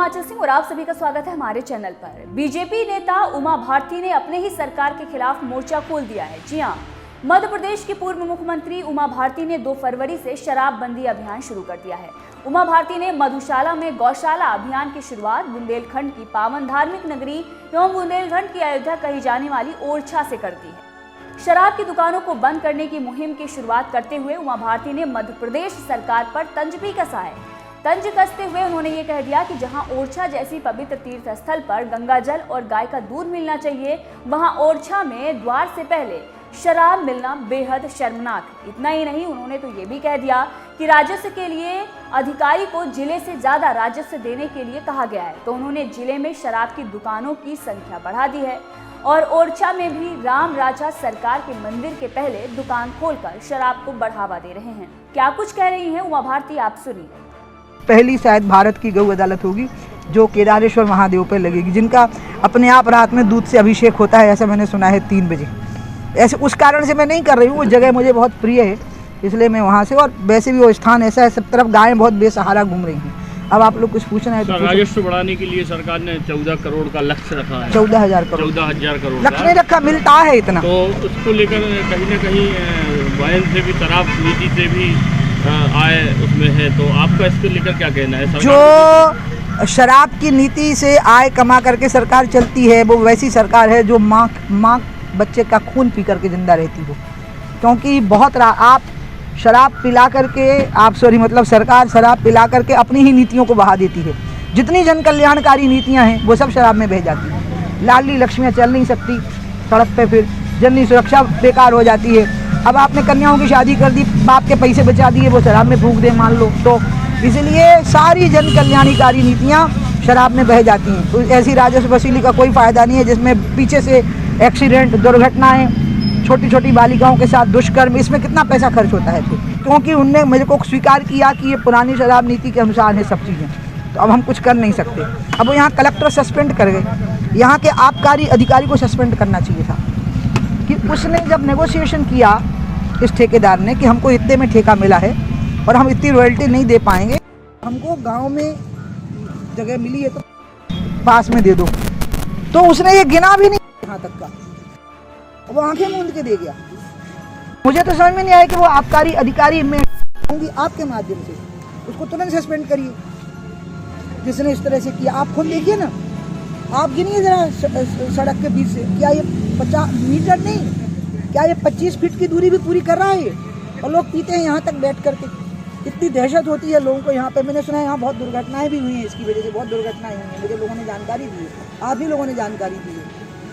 हिमाचल सिंह और आप सभी का स्वागत है हमारे चैनल पर। बीजेपी नेता उमा भारती ने अपने ही सरकार के खिलाफ मोर्चा खोल दिया है। जी हां, मध्य प्रदेश की पूर्व मुख्यमंत्री उमा भारती ने 2 फरवरी से शराबबंदी अभियान शुरू कर दिया है। उमा भारती ने मधुशाला में गौशाला अभियान की शुरुआत बुंदेलखंड की पावन धार्मिक नगरी एवं बुंदेलखंड की अयोध्या कही जाने वाली ओरछा से कर दी है। शराब की दुकानों को बंद करने की मुहिम की शुरुआत करते हुए उमा भारती ने मध्य प्रदेश सरकार पर तंज भी कसा है। तंज कसते हुए उन्होंने ये कह दिया कि जहां ओरछा जैसी पवित्र तीर्थ स्थल पर गंगा जल और गाय का दूध मिलना चाहिए, वहां ओरछा में द्वार से पहले शराब मिलना बेहद शर्मनाक है। इतना ही नहीं, उन्होंने तो ये भी कह दिया कि राजस्व के लिए अधिकारी को जिले से ज्यादा राजस्व देने के लिए कहा गया है। तो उन्होंने जिले में शराब की दुकानों की संख्या बढ़ा दी है और ओरछा में भी राम राजा सरकार के मंदिर के पहले दुकान खोलकर शराब को बढ़ावा दे रहे हैं। क्या कुछ कह रही हैं उमा भारती, आप सुनिए। पहली शायद भारत की गौ अदालत होगी जो केदारेश्वर महादेव पर लगेगी, जिनका अपने आप रात में दूध से अभिषेक होता है, ऐसा मैंने सुना है 3 बजे। ऐसे उस कारण से मैं नहीं कर रही हूँ, वो जगह मुझे बहुत प्रिय है, इसलिए मैं वहाँ से। और वैसे भी वो स्थान ऐसा है, सब तरफ गायें बहुत बेसहारा घूम रही हैं। अब आप लोग कुछ पूछना है तो राजस्व बढ़ाने के लिए सरकार ने 14 करोड़ का लक्ष्य रखा है। 14,000 करोड़ 14,000 करोड़ लक्ष्य नहीं रखा, मिलता है इतना। तो उसको लेकर कहीं ना कहीं वयन से भी शराब नीति से भी आय उसमें है, तो आपका इसको लेकर क्या कहना है? जो शराब की नीति से आय कमा करके सरकार चलती है, वो वैसी सरकार है जो माँ बच्चे का खून पी करके जिंदा रहती हो। क्योंकि आप शराब पिला करके सरकार शराब पिला करके अपनी ही नीतियों को बहा देती है। जितनी जन कल्याणकारी नीतियां हैं वो सब शराब में बह जाती हैं। लाडली लक्ष्मियां चल नहीं सकती सड़क पे, फिर जननी सुरक्षा बेकार हो जाती है। अब आपने कन्याओं की शादी कर दी, बाप के पैसे बचा दिए, वो शराब में फूंक दे मान लो, तो इसलिए सारी जन कल्याणकारी नीतियाँ शराब में बह जाती हैं। तो ऐसी राजस्व वसूली का कोई फ़ायदा नहीं है जिसमें पीछे से एक्सीडेंट, दुर्घटनाएं, छोटी छोटी बालिकाओं के साथ दुष्कर्म, इसमें कितना पैसा खर्च होता है। फिर क्योंकि उनने मेरे को स्वीकार किया कि ये पुरानी शराब नीति के अनुसार है सब चीज़ें, तो अब हम कुछ कर नहीं सकते। अब वो यहाँ कलेक्टर सस्पेंड कर गए, यहाँ के आबकारी अधिकारी को सस्पेंड करना चाहिए था कि उसने जब नेगोशिएशन किया इस ठेकेदार ने कि हमको इतने में ठेका मिला है और हम इतनी रॉयल्टी नहीं दे पाएंगे, हमको गांव में जगह मिली है तो पास में दे दो, तो उसने ये गिना भी नहीं यहाँ तक का, वो आंखें मूंद के दे गया। मुझे तो समझ में नहीं आया कि वो आबकारी अधिकारी, मैं कहूँगी आपके माध्यम से उसको तुरंत सस्पेंड करिए जिसने इस तरह से किया। आप खुद देखिए ना, आप गिनिए जरा सड़क के बीच से, क्या ये 50 मीटर नहीं, क्या ये 25 फीट की दूरी भी पूरी कर रहा है? और लोग पीते हैं यहाँ तक बैठ करके। इतनी दहशत होती है लोगों को यहाँ पे। मैंने सुना है यहाँ बहुत दुर्घटनाएं भी हुई हैं, इसकी वजह से बहुत दुर्घटनाएं हुई हैं। मुझे लोगों ने जानकारी दी है, आप ही लोगों ने जानकारी दी है।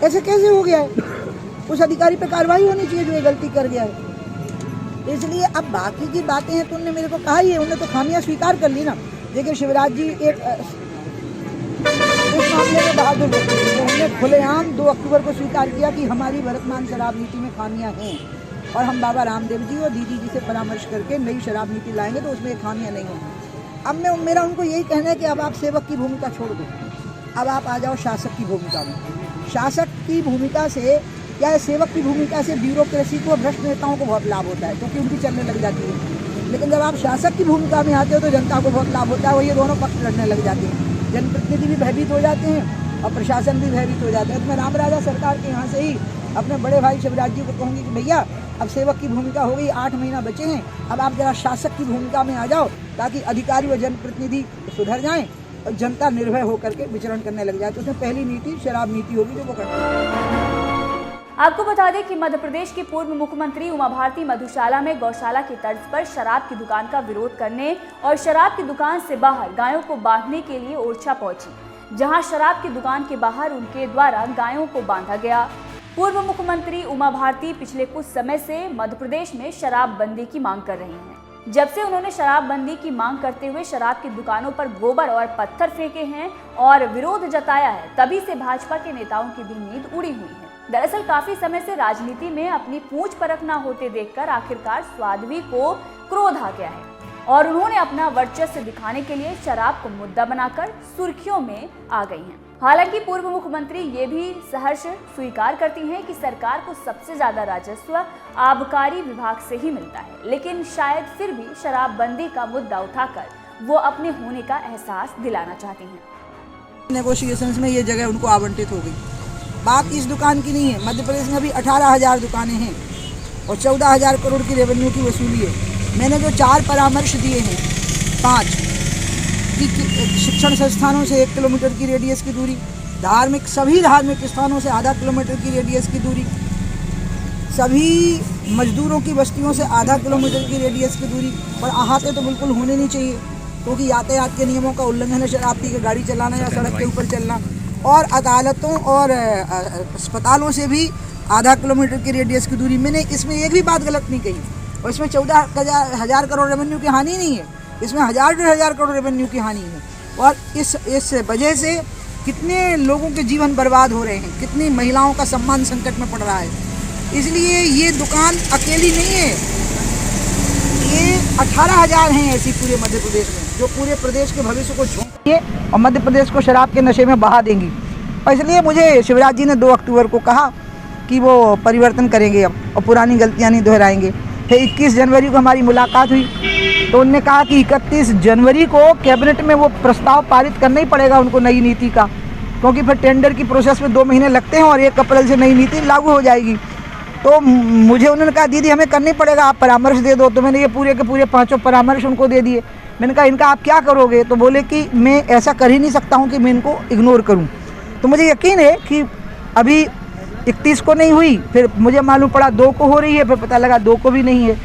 ऐसे कैसे हो गया है? उस अधिकारी पे कार्रवाई होनी चाहिए जो ये गलती कर गया है। इसलिए अब बाकी की बातें हैं तो उन्होंने मेरे को कहा ही है, उन्होंने तो खामियां स्वीकार कर ली ना। देखिए शिवराज जी एक इस मामले में बहादुर व्यक्ति थे, उन्होंने खुलेआम 2 अक्टूबर को स्वीकार किया कि हमारी वर्तमान शराब नीति में खामियां हैं और हम बाबा रामदेव जी और दीदी जी से परामर्श करके नई शराब नीति लाएंगे तो उसमें खामियां नहीं होंगी। अब मेरा उनको यही कहना है कि अब आप सेवक की भूमिका छोड़ दो, अब आप आ जाओ शासक की भूमिका में। शासक की भूमिका से या सेवक की भूमिका से ब्यूरोक्रेसी को, भ्रष्ट नेताओं को बहुत लाभ होता है क्योंकि उनकी चलने लग जाती है। लेकिन जब आप शासक की भूमिका में आते हो तो जनता को बहुत लाभ होता है, वो ये दोनों पक्ष लड़ने लग जाते हैं। जनप्रतिनिधि भी भयभीत हो जाते हैं और प्रशासन भी भयभीत हो जाते हैं। तो मैं राम राजा सरकार के यहाँ से ही अपने बड़े भाई शिवराज जी को कहूँगी कि भैया अब सेवक की भूमिका हो गई, 8 महीना बचे हैं, अब आप जरा शासक की भूमिका में आ जाओ ताकि अधिकारी व जनप्रतिनिधि सुधर जाएं और जनता निर्भय होकर के विचरण करने लग जाए। तो उसमें पहली नीति शराब नीति होगी जो वो करते। आपको बता दें कि मध्य प्रदेश की पूर्व मुख्यमंत्री उमा भारती मधुशाला में गौशाला की तर्ज पर शराब की दुकान का विरोध करने और शराब की दुकान से बाहर गायों को बांधने के लिए ओरछा पहुंची, जहां शराब की दुकान के बाहर उनके द्वारा गायों को बांधा गया। पूर्व मुख्यमंत्री उमा भारती पिछले कुछ समय से मध्य प्रदेश में शराबबंदी की मांग कर रही हैं। जब से उन्होंने शराबबंदी की मांग करते हुए शराब की दुकानों पर गोबर और पत्थर फेंके हैं और विरोध जताया है, तभी से भाजपा के नेताओं की भी नींद उड़ी हुई है। दरअसल काफी समय से राजनीति में अपनी पूंछ परख न होते देखकर आखिरकार स्वादवी को क्रोध आ गया है और उन्होंने अपना वर्चस्व दिखाने के लिए शराब को मुद्दा बनाकर सुर्खियों में आ गई हैं। हालांकि पूर्व मुख्यमंत्री ये भी सहर्ष स्वीकार करती हैं कि सरकार को सबसे ज्यादा राजस्व आबकारी विभाग से ही मिलता है, लेकिन शायद फिर भी शराबबंदी का मुद्दा उठाकर वो अपने होने का एहसास दिलाना चाहती हैं। नेगोशिएशंस में ये जगह उनको आवंटित हो गई। बात इस दुकान की नहीं है। मध्य प्रदेश में अभी 18,000 दुकानें हैं और 14,000 करोड़ की रेवेन्यू की वसूली है। मैंने जो 4 परामर्श दिए हैं, 5 कि शिक्षण संस्थानों से 1 किलोमीटर की रेडियस की दूरी, सभी धार्मिक स्थानों से आधा किलोमीटर की रेडियस की दूरी, सभी मजदूरों की बस्तियों से आधा किलोमीटर की रेडियस की दूरी पर अहाते तो बिल्कुल होने नहीं चाहिए, क्योंकि यातायात के नियमों का उल्लंघन है शराब पी के गाड़ी चलाना या सड़क के ऊपर चलना। और अदालतों और अस्पतालों से भी आधा किलोमीटर की रेडियस की दूरी। मैंने इसमें एक भी बात गलत नहीं कही और इसमें 14,000 करोड़ रेवेन्यू की हानि नहीं है, इसमें 1,000-1,500 करोड़ रेवेन्यू की हानि है। और इस वजह से कितने लोगों के जीवन बर्बाद हो रहे हैं, कितनी महिलाओं का सम्मान संकट में पड़ रहा है। इसलिए ये दुकान अकेली नहीं है, ये 18,000 हैं ऐसी पूरे मध्य प्रदेश में, जो पूरे प्रदेश के भविष्य को झोंकेंगे और मध्य प्रदेश को शराब के नशे में बहा देंगी। और इसलिए मुझे शिवराज जी ने 2 अक्टूबर को कहा कि वो परिवर्तन करेंगे अब और पुरानी गलतियां नहीं दोहराएंगे। फिर 21 जनवरी को हमारी मुलाकात हुई तो उन्होंने कहा कि 31 जनवरी को कैबिनेट में वो प्रस्ताव पारित करना ही पड़ेगा उनको नई नीति का, क्योंकि फिर टेंडर की प्रोसेस में 2 महीने लगते हैं और 1 अप्रैल से नई नीति लागू हो जाएगी। तो मुझे उन्होंने कहा दीदी हमें करनी पड़ेगा, आप परामर्श दे दो। तो मैंने ये पूरे के पूरे 5 परामर्श उनको दे दिए। मैंने कहा इनका आप क्या करोगे? तो बोले कि मैं ऐसा कर ही नहीं सकता हूँ कि मैं इनको इग्नोर करूँ। तो मुझे यकीन है कि अभी 31 को नहीं हुई, फिर मुझे मालूम पड़ा 2 को हो रही है, फिर पता लगा 2 को भी नहीं है।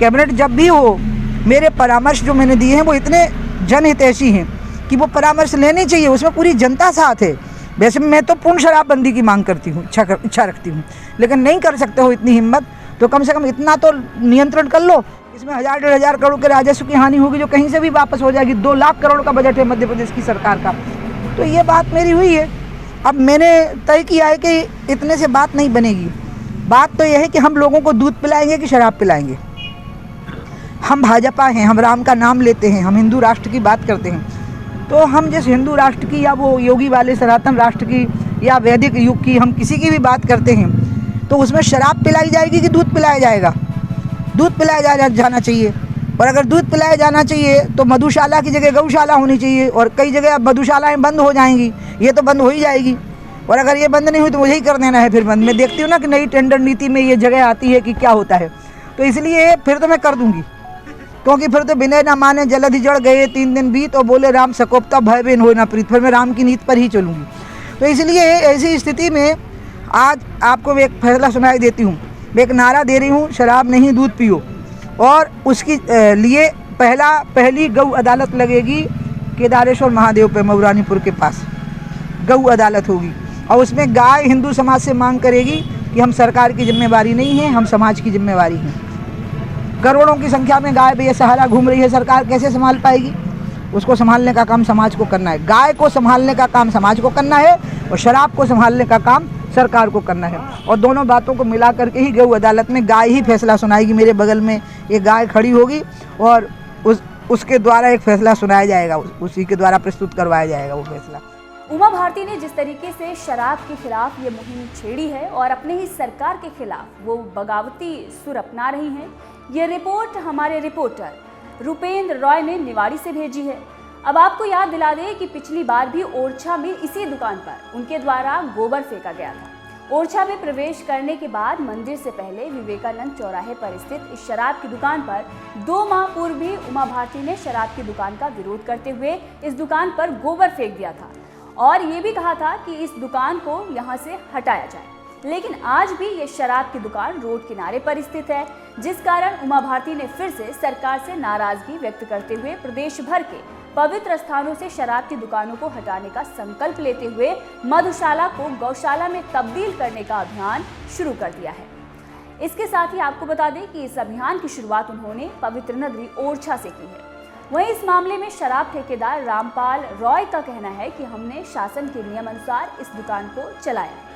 कैबिनेट जब भी हो, मेरे परामर्श जो मैंने दिए हैं वो इतने जनहितैषी हैं कि वो परामर्श लेने चाहिए, उसमें पूरी जनता साथ है। वैसे मैं तो पूर्ण शराबबंदी की मांग करती हूँ, इच्छा रखती हूँ, लेकिन नहीं कर सकते हो इतनी हिम्मत, तो कम से कम इतना तो नियंत्रण कर लो। इसमें 1,000-1,500 करोड़ के राजस्व की हानि होगी जो कहीं से भी वापस हो जाएगी। 2 लाख करोड़ का बजट है मध्य प्रदेश की सरकार का। तो ये बात मेरी हुई है। अब मैंने तय किया है कि इतने से बात नहीं बनेगी। बात तो यह है कि हम लोगों को दूध पिलाएंगे कि शराब पिलाएंगे। हम भाजपा हैं, हम राम का नाम लेते हैं, हम हिंदू राष्ट्र की बात करते हैं। तो हम जिस हिंदू राष्ट्र की या वो योगी वाले सनातन राष्ट्र की या वैदिक युग की हम किसी की भी बात करते हैं, तो उसमें शराब पिलाई जाएगी कि दूध पिलाया जाएगा? दूध पिलाया जाना चाहिए। और अगर दूध पिलाया जाना चाहिए तो मधुशाला की जगह गौशाला होनी चाहिए। और कई जगह अब मधुशालाएँ बंद हो जाएंगी, ये तो बंद हो ही जाएगी। और अगर ये बंद नहीं हुई तो मुझे ही कर देना है फिर बंद। मैं देखती हूँ ना कि नई टेंडर नीति में ये जगह आती है कि क्या होता है, तो इसलिए फिर तो मैं कर दूँगी, क्योंकि फिर तो विनय ना माने जलधि जड़ गए 3 दिन बीत और बोले राम सकोपता भय बिन हो ना प्रीत। फिर मैं राम की नीति पर ही चलूँगी। तो इसलिए ऐसी स्थिति में आज आपको मैं एक फैसला सुनाई देती हूँ। मैं एक नारा दे रही हूँ, शराब नहीं दूध पियो। और उसकी लिए पहली गौ अदालत लगेगी केदारेश्वर महादेव पे, मऊरानीपुर के पास गौ अदालत होगी। और उसमें गाय हिंदू समाज से मांग करेगी कि हम सरकार की जिम्मेवारी नहीं है, हम समाज की जिम्मेवारी है। करोड़ों की संख्या में गाय बेसहारा घूम रही है, सरकार कैसे संभाल पाएगी? उसको संभालने का काम समाज को करना है। गाय को संभालने का काम समाज को करना है और शराब को संभालने का काम सरकार को करना है। और दोनों बातों को मिला करके ही गौ अदालत में गाय ही फैसला सुनाएगी। मेरे बगल में एक गाय खड़ी होगी और उसके द्वारा एक फैसला सुनाया जाएगा, उसी के द्वारा प्रस्तुत करवाया जाएगा वो फैसला। उमा भारती ने जिस तरीके से शराब के खिलाफ ये मुहिम छेड़ी है और अपने ही सरकार के खिलाफ वो बगावती सुर अपना रही हैं, ये रिपोर्ट हमारे रिपोर्टर रुपेंद्र रॉय ने निवाड़ी से भेजी है। अब आपको याद दिला दें कि पिछली बार भी ओरछा में इसी दुकान पर उनके द्वारा गोबर फेंका गया था। ओरछा में प्रवेश करने के बाद मंदिर से पहले विवेकानंद चौराहे पर स्थित इस शराब की दुकान पर 2 माह पूर्व भी उमा भारती ने शराब की दुकान का विरोध करते हुए इस दुकान पर गोबर फेंक दिया था और ये भी कहा था कि इस दुकान को यहाँ से हटाया जाए। लेकिन आज भी ये शराब की दुकान रोड किनारे पर स्थित है, जिस कारण उमा भारती ने फिर से सरकार से नाराजगी व्यक्त करते हुए प्रदेश भर के पवित्र स्थानों से शराब की दुकानों को हटाने का संकल्प लेते हुए मधुशाला को गौशाला में तब्दील करने का अभियान शुरू कर दिया है। इसके साथ ही आपको बता दें कि इस अभियान की शुरुआत उन्होंने पवित्र नगरी ओरछा से की है। वहीं इस मामले में शराब ठेकेदार रामपाल रॉय का कहना है कि हमने शासन के नियम अनुसार इस दुकान को चलाया है।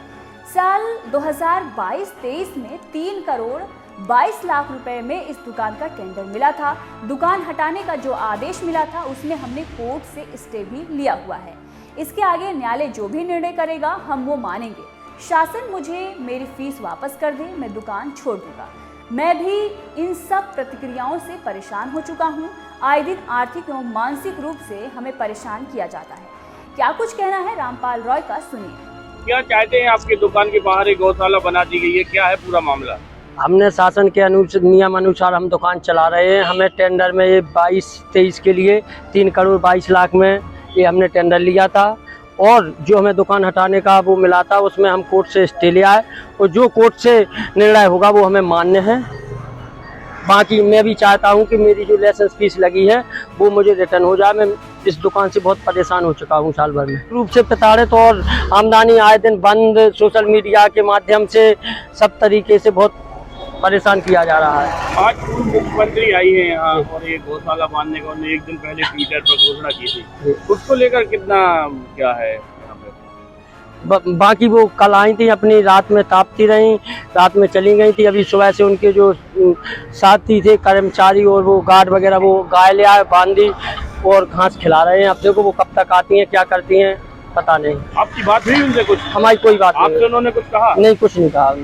साल 2022-23 में 3 करोड़ 22 लाख रुपए में इस दुकान का टेंडर मिला था। दुकान हटाने का जो आदेश मिला था उसमें हमने कोर्ट से स्टे भी लिया हुआ है। इसके आगे न्यायालय जो भी निर्णय करेगा हम वो मानेंगे। शासन मुझे मेरी फीस वापस कर दे, मैं दुकान छोड़ दूंगा। मैं भी इन सब प्रतिक्रियाओं से परेशान हो चुका हूँ। आए दिन आर्थिक एवं मानसिक रूप से हमें परेशान किया जाता है। क्या कुछ कहना है रामपाल रॉय का, सुनिए। क्या चाहते हैं? आपकी दुकान के बाहर एक गौशाला बना दी गई है, क्या है पूरा मामला? हमने शासन के नियम अनुसार हम दुकान चला रहे हैं। हमें टेंडर में ये 22-23 के लिए 3 करोड़ 22 लाख में ये हमने टेंडर लिया था, और जो हमें दुकान हटाने का वो मिला था उसमें हम कोर्ट से स्टे ले आए, और जो कोर्ट से निर्णय होगा वो हमें मान्य है। बाकी मैं भी चाहता हूं कि मेरी जो लाइसेंस फीस लगी है वो मुझे रिटर्न हो जाए। मैं इस दुकान से बहुत परेशान हो चुका हूं साल भर में, रूप से प्रताड़ित, और आमदनी आए दिन बंद, सोशल मीडिया के माध्यम से सब तरीके से बहुत परेशान किया जा रहा है। आज पूर्व मुख्यमंत्री आई है यहाँ और एक गौशाला बांधने का उन्होंने एक दिन पहले ट्विटर पर घोषणा की थी, उसको लेकर कितना क्या है यहाँ पे? बाकी वो कल आई थी, अपनी रात में तापती रही, रात में चली गई थी। अभी सुबह से उनके जो साथी थे कर्मचारी और वो गार्ड वगैरह वो गाय ले आए, बांधी और घास खिला रहे हैं। अब देखो वो कब तक आती हैं, क्या करती हैं पता नहीं। आपकी बात हुई उनसे कुछ? हमारी कोई बात नहीं। आपसे उन्होंने कुछ कहा? नहीं, कुछ नहीं कहा।